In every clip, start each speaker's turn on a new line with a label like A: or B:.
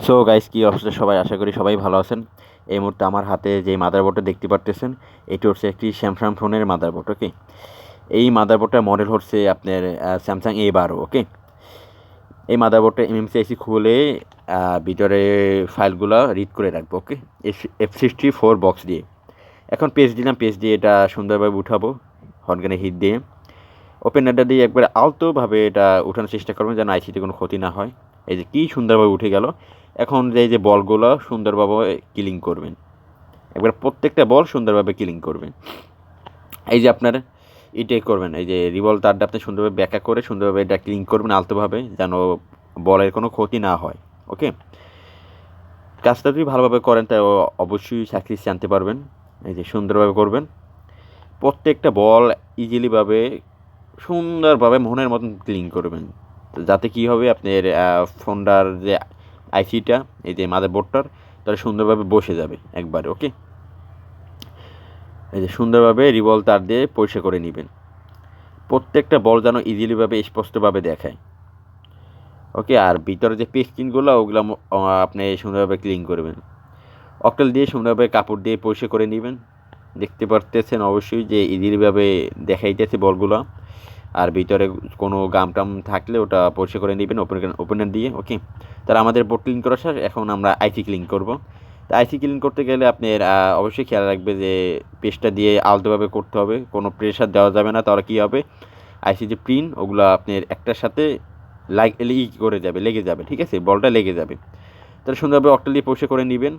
A: So guys, কি অবস্থা সবাই? আশা করি সবাই ভালো আছেন। এই মুহূর্তে আমার হাতে যে মাদারবোর্ডটা দেখতে পারতেছেন, এটি হচ্ছে একটি স্যামসাং ফোনের মাদারবোর্ড। ওকে, এই মাদারবোর্ডটার মডেল হচ্ছে আপনার স্যামসাং A12। ওকে, এই মাদারবোর্ডটা MMC খুলে ভিতরে ফাইলগুলো রিড করে রাখবো। ওকে, F64 বক্স দিয়ে এখন পেজ দিলাম। পেজ দিয়ে এটা সুন্দরভাবে উঠাবো হটগানে হিট দিয়ে। ওপেনারটা দিয়ে একবার আলতোভাবে এটা উঠানোর চেষ্টা করবেন যেন আইসিতে কোনো ক্ষতি না হয়। এই যে কী সুন্দরভাবে উঠে গেল। এখন যে বলগুলো সুন্দরভাবে কিলিং করবেন, একবার প্রত্যেকটা বল সুন্দরভাবে কিলিং করবেন। এই যে আপনার এটাই করবেন, এই যে রিভল তারটা আপনি সুন্দরভাবে ব্যাকা করে সুন্দরভাবে এটা ক্লিন করবেন আলতোভাবে, যেন বলের কোনো ক্ষতি না হয়। ওকে, কাজটা যদি ভালোভাবে করেন তাই অবশ্যই সাকসেস জানতে পারবেন। এই যে সুন্দরভাবে করবেন, প্রত্যেকটা বল ইজিলিভাবে সুন্দরভাবে মনের মতন ক্লিন করবেন, যাতে কী হবে আপনার ফোনটার যে আইসিটা, এই যে মাদারবোর্ডটার, তাহলে সুন্দরভাবে বসে যাবে একবারে। ওকে, এই যে সুন্দরভাবে রিভল তার দিয়ে পরিষ্কার করে নেবেন, প্রত্যেকটা বল যেন ইজিলিভাবে স্পষ্টভাবে দেখায়। ওকে, আর ভিতরে যে পেস্টিনগুলো ওগুলো আপনি সুন্দরভাবে ক্লিন করবেন, অক্টেল দিয়ে সুন্দরভাবে কাপড় দিয়ে পরিষ্কার করে নেবেন। দেখতে পারতেছেন অবশ্যই যে ইজিলিভাবে দেখাইতেছে বলগুলো, আর ভিতরে কোনো গাম টাম থাকলে ওটা পরিষ্কার করে নেবেন ওপেনার দিয়ে। ওকে, তাহলে আমাদের বোর্ড ক্লিন করা শেষ। এখন আমরা আইসি ক্লিন করব। তো আইসি ক্লিন করতে গেলে আপনার অবশ্যই খেয়াল রাখবে যে পেস্টটা দিয়ে আলতোভাবে করতে হবে, কোনো প্রেশার দেওয়া যাবে না, তাহলে কী হবে আইসি যে পিন ওগুলো আপনার একটার সাথে করে যাবে, লেগে যাবে। ঠিক আছে, বলটা লেগে যাবে। তাহলে সুন্দরভাবে অক্টেল দিয়ে পরিষ্কার করে নেবেন,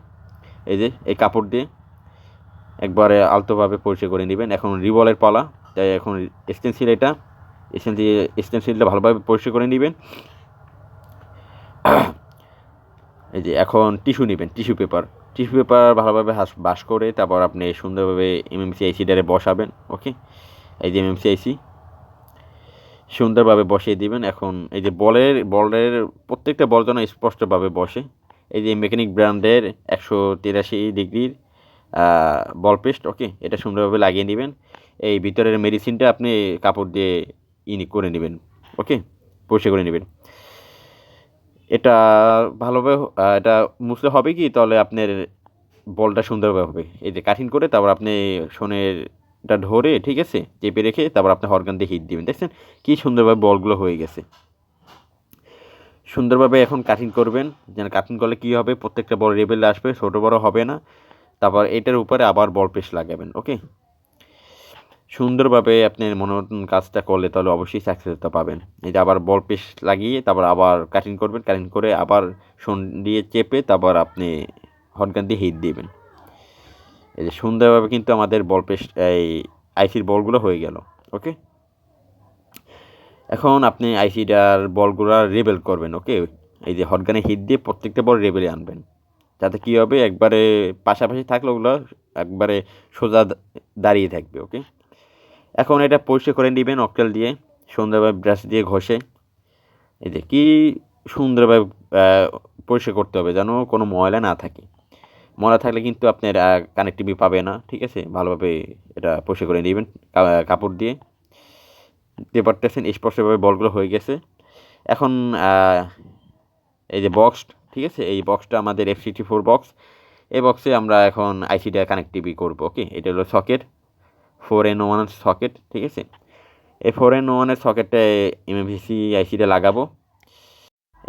A: এই যে এই কাপড় দিয়ে একবারে আলতোভাবে পরিষ্কার করে নেবেন। এখন রিবলের পালা, তাই এখন স্টেনসিলটা ভালোভাবে পরিষ্কার করে নেবেন। এই যে এখন টিস্যু নেবেন, টিস্যু পেপার ভালোভাবে বাস করে তারপর আপনি সুন্দরভাবে MMC আইসিটারে বসাবেন। ওকে, এই যে MMC আইসি সুন্দরভাবে বসিয়ে দিবেন। এখন এই যে বলের প্রত্যেকটা বল যেন স্পষ্টভাবে বসে। এই যে মেকানিক ব্র্যান্ডের 183 ডিগ্রির বল পেস্ট। ওকে, এটা সুন্দরভাবে লাগিয়ে নেবেন। এই ভিতরের মেডিসিনটা আপনি কাপড় দিয়ে করে নেবেন। ওকে, পরিষ্কার করে নেবেন। এটা ভালোভাবে এটা মুছলে হবে কি, তাহলে আপনার বলটা সুন্দরভাবে হবে। এই যে কাঠিন করে তারপর আপনি সোনেরটা ধরে, ঠিক আছে, চেপে রেখে তারপর আপনি হটগান দিয়ে হিট দিবেন। দেখছেন কি সুন্দরভাবে বলগুলো হয়ে গেছে। সুন্দরভাবে এখন কাটিং করবেন, যেন কাটিং করলে কী হবে প্রত্যেকটা বল লেভেলে আসবে, ছোটো বড়ো হবে না। তারপর এটার উপরে আবার বল পেস্ট লাগাবেন। ওকে, সুন্দরভাবে আপনি মনোরঞ্জন কাজটা করলে তাহলে অবশ্যই সাকসেসটা পাবেন। এই যে আবার বল পেস্ট লাগিয়ে তারপর আবার কাটিং করবেন, কাটিং করে আবার সোন দিয়ে চেপে তারপর আপনি হটগান দিয়ে হিট দিবেন। এই যে সুন্দরভাবে কিন্তু আমাদের বল পেস্ট এই আইসির বলগুলো হয়ে গেল। ওকে, এখন আপনি আইসিটার বলগুলো রেবেল করবেন। ওকে, এই যে হটগানে হিট দিয়ে প্রত্যেকটা বল রেবেলে আনবেন, যাতে কী হবে একবারে পাশাপাশি থাকলে ওগুলো একবারে সোজা দাঁড়িয়ে থাকবে। ওকে, এখন এটা পরিষ্কার করে নেবেন অক্টেল দিয়ে সুন্দরভাবে ব্রাশ দিয়ে ঘষে। এই যে কী সুন্দরভাবে পরিষ্কার করতে হবে যেন কোনো ময়লা না থাকে। ময়লা থাকলে কিন্তু আপনার কানেক্টিভি পাবে না। ঠিক আছে, ভালোভাবে এটা পরিষ্কার করে নেবেন কাপড় দিয়ে। দিতে পারতেছেন স্পষ্টভাবে বলগুলো হয়ে গেছে। এখন এই যে বক্স, ঠিক আছে, এই বক্সটা আমাদের F64 বক্স। এই বক্সে আমরা এখন আইসিটা কানেক্টিভি করবো। ওকে, এটা হলো সকেট 4N1 সকেট। ঠিক আছে, এই 4N1 সকেটটা MMC আইসিটা লাগাবো।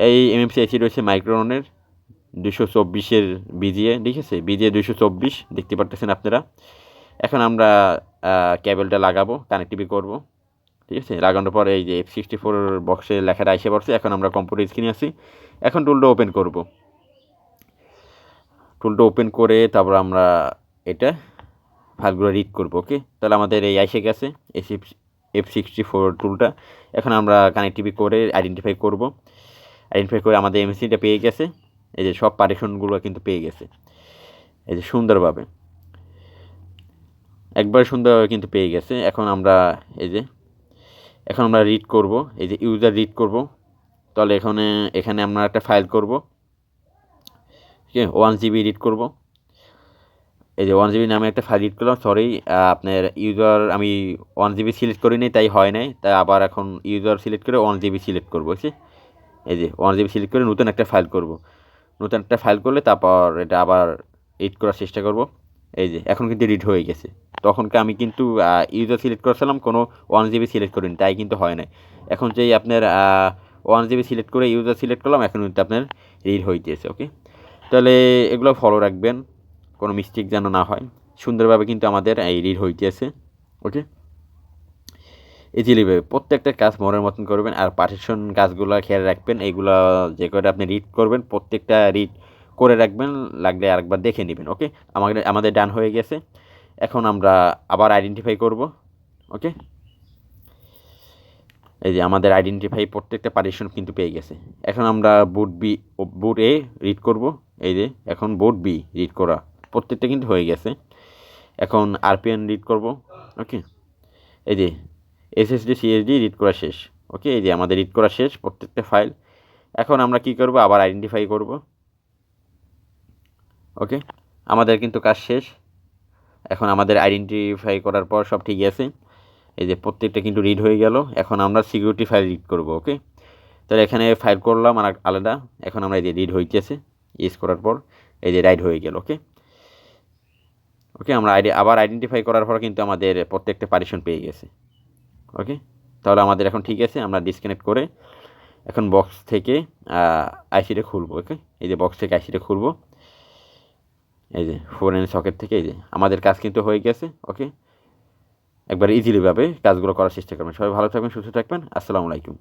A: এই MMC আইসি রয়েছে মাইক্রনের 224 BGA। ঠিক আছে, BGA 224 দেখতে পারতেছেন আপনারা। এখন আমরা কেবলটা লাগাবো, কানেক্টিভি করব। ঠিক আছে, লাগানোর পর এই যে F64 বক্সে লেখাটা এসে পড়ছে। এখন আমরা কম্পিউটার স্ক্রিনে আছি। এখন টুলটা ওপেন করব। টুলটা ওপেন করে তারপর আমরা এটা ফাইলগুলো রিড করব। ওকে, তাহলে আমাদের এই এসে গেছে F64 টুলটা। এখন আমরা কানেক্টিভি করে আইডেন্টিফাই করে আমাদের MMCটা পেয়ে গেছে। এই যে সব পার্টিশনগুলো কিন্তু পেয়ে গেছে, এই যে সুন্দরভাবে একবার সুন্দরভাবে কিন্তু পেয়ে গেছে। এখন আমরা রিড করব, এই যে ইউজার রিড করব। তাহলে এখানে আমরা একটা ফাইল করব। ঠিক আছে, 1 GB রিড করব। এই যে 1 GB নামে একটা ফাইল রিড করলাম। সরি, আপনার ইউজার আমি 1 GB সিলেক্ট করিনি, তাই হয় নাই। তাই আবার এখন ইউজার সিলেক্ট করে 1 GB সিলেক্ট করবো। এই যে 1 GB সিলেক্ট করে নতুন একটা ফাইল করব। নতুন একটা ফাইল করলে তারপর এটা আবার এডিট করার চেষ্টা করব। এই যে এখন কিন্তু এডিট হয়ে গেছে। তখনকে আমি কিন্তু ইউজার সিলেক্ট করেছিলাম, কোনো 1 GB সিলেক্ট করিনি, তাই কিন্তু হয় নাই। এখন যেই আপনার 1 GB সিলেক্ট করে ইউজার সিলেক্ট করলাম, এখন কিন্তু আপনার রিড হইতেছে। ওকে, তাহলে এগুলো ফলো রাখবেন, কোনো মিস্টেক যেন না হয়। সুন্দরভাবে কিন্তু আমাদের এই রিড হইতেছে। ওকে, ইজিলিভাবে প্রত্যেকটা কাজ মনের মতন করবেন। আর পার্টিশন কাজগুলো খেয়াল রাখবেন, এইগুলো যে করে আপনি রিড করবেন প্রত্যেকটা রিড করে রাখবেন, লাগলে আরেকবার দেখে নেবেন। ওকে, আমাদের ডান হয়ে গেছে। এখন আমরা আবার আইডেন্টিফাই করব। ওকে, এই যে আমাদের আইডেন্টিফাই প্রত্যেকটা পার্টিশন কিন্তু পেয়ে গেছে। এখন আমরা বুট এ রিড করব। এই যে এখন বুট বি রিড করা প্রত্যেকটা কিন্তু হয়ে গেছে। এখন আরপিএন রিড করব। ওকে, এই যে এসএসডি সিএসডি রিড করা শেষ। ওকে, এই যে আমাদের রিড করা শেষ প্রত্যেকটা ফাইল। এখন আমরা কি করব, আবার আইডেন্টিফাই করব। ওকে, আমাদের কিন্তু কাজ শেষ। এখন আমাদের আইডেন্টিফাই করার পর সব ঠিক আছে। এই যে প্রত্যেকটা কিন্তু রিড হয়ে গেল। এখন আমরা সিকিউরিটি ফাইল রিড করব। ওকে, তাহলে এখানে ফাইল করলাম আর আলাদা। এখন আমরা এই যে রিড হইতেছে, ইউজ করার পর এই যে রাইড হয়ে গেল। ওকে ওকে, আমরা আবার আইডেন্টিফাই করার পর কিন্তু আমাদের প্রত্যেকটা পার্টিশন পেয়ে গেছে। ওকে, তাহলে আমাদের এখন ঠিক আছে। আমরা ডিসকানেক্ট করে এখন বক্স থেকে আইসিটা খুলবো। ওকে, এই যে বক্স থেকে আইসিটা খুলবো, এই যে 4N সকেট থেকে। এই যে আমাদের কাজ কিন্তু হয়ে গেছে। ওকে, একবার ইজিলিভাবে কাজগুলো করার চেষ্টা করবেন। সবাই ভালো থাকবেন, সুস্থ থাকবেন। আসসালামু আলাইকুম।